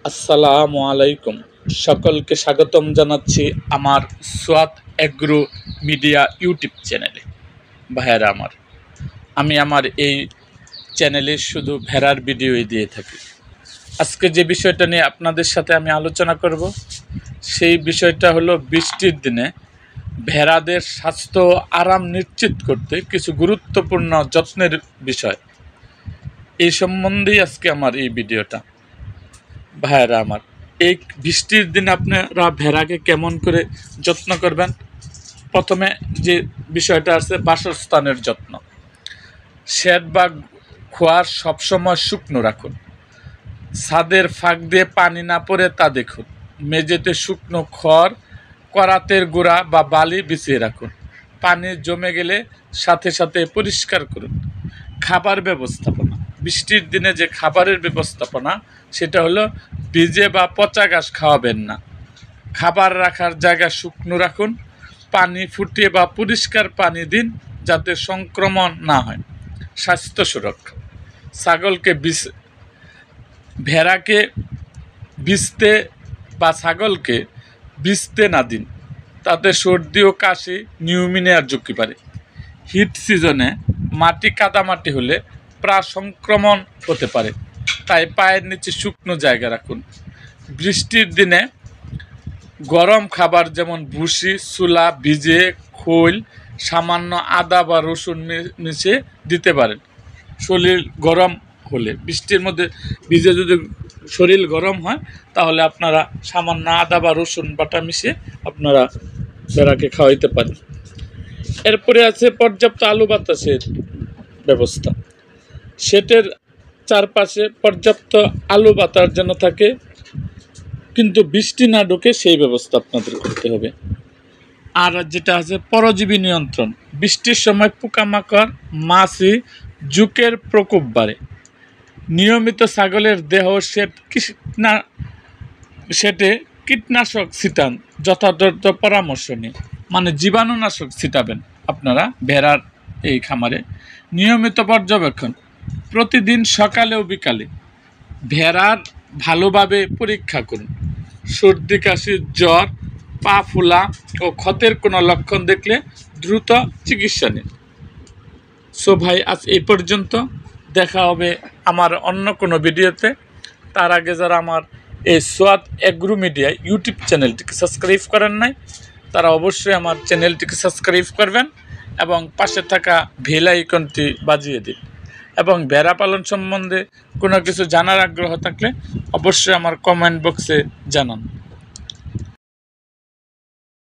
আসসালামু আলাইকুম। সকলকে স্বাগতম জানাচ্ছি আমার সোয়াত এগ্রো মিডিয়া ইউটিউব চ্যানেলে। ভাইয়েরা আমি আমার এই চ্যানেলে শুধু ভেড়ার ভিডিওই দিয়ে থাকি। আজকে যে বিষয়টা নিয়ে আপনাদের সাথে আমি আলোচনা করব, সেই বিষয়টা হলো বৃষ্টির দিনে ভেড়াদের স্বাস্থ্য আরাম নিশ্চিত করতে কিছু গুরুত্বপূর্ণ যত্নের বিষয়। এই সম্বন্ধেই আজকে আমার এই ভিডিওটা। ভাইয়েরা এই বৃষ্টির দিনে আপনারা ভেড়াকে কেমন করে যত্ন করবেন? প্রথমে যে বিষয়টা আছে বাসস্থানের যত্ন। শেড বা খোয়ার সবসময় শুকনো রাখুন। ছাদের ফাঁক দিয়ে পানি না পড়ে তা দেখুন। মেঝেতে শুকনো খড়, করাতের গুঁড়া বা বালি বিছিয়ে রাখুন। পানি জমে গেলে সাথে সাথে পরিষ্কার করুন। খাবার ব্যবস্থাপনা। বৃষ্টির দিনে যে খাবারের ব্যবস্থাপনা, সেটা হলো ভিজে বা পচা ঘাস খাওয়াবেন না। খাবার রাখার জায়গা শুকনো রাখুন। পানি ফুটিয়ে বা পরিষ্কার পানি দিন, যাতে সংক্রমণ না হয়। স্বাস্থ্য সুরক্ষা। ভেড়াকে ভিজতে বা ছাগলকে ভিজতে না দিন, তাতে সর্দি ও কাশি, নিউমোনিয়ার ঝুঁকি বাড়ে। হিট সিজনে মাটি কাদামাটি হলে সংক্রমণ হতে পারে, তাই পায়ের নিচে শুকনো জায়গা রাখুন। বৃষ্টির দিনে গরম খাবার যেমন ভুসি, চুলা ভিজে খোল, সামান্য আদা বা রসুন মিশিয়ে দিতে পারেন। শরীর গরম হলে, বৃষ্টির মধ্যে ভিজে যদি শরীর গরম হয়, তাহলে আপনারা সামান্য আদা বা রসুন বাটা মিশিয়ে আপনারা ভেড়াকে খাওয়াইতে পারেন। এরপরে আছে পর্যাপ্ত আলো বাতাসের ব্যবস্থা। শেডের চারপাশে পর্যাপ্ত আলো বাতাস যেন থাকে, কিন্তু বৃষ্টি না ঢোকে সেই ব্যবস্থা আপনাদের করতে হবে। আর যেটা আছে পরজীবী নিয়ন্ত্রণ। বৃষ্টির সময় পোকামাকড়, মাছি, জুকের প্রকোপ বাড়ে। নিয়মিত ছাগলের দেহ শেডে কীটনাশক ছিটান, যথাযথ পরামর্শ নিন। মানে জীবাণুনাশক ছিটাবেন আপনারা ভেড়ার এই খামারে। নিয়মিত পর্যবেক্ষণ। প্রতিদিন সকালে ও বিকালে ভেড়ার ভালোভাবে পরীক্ষা করুন। সর্দি, কাশি, জ্বর, পা ফোলা ও ক্ষতের কোনো লক্ষণ দেখলে দ্রুত চিকিৎসা নিন। সো ভাই, আজ এই পর্যন্ত। দেখা হবে আমার অন্য কোনো ভিডিওতে। তার আগে যারা আমার এই সোয়াত এগ্রো মিডিয়া ইউটিউব চ্যানেলটিকে সাবস্ক্রাইব করেন নাই, তারা অবশ্যই আমার চ্যানেলটিকে সাবস্ক্রাইব করবেন এবং পাশে থাকা বেল আইকনটি বাজিয়ে দিন। এবং ভেড়া পালন সম্বন্ধে কোনো কিছু জানার আগ্রহ থাকলে অবশ্যই আমার কমেন্ট বক্সে জানান।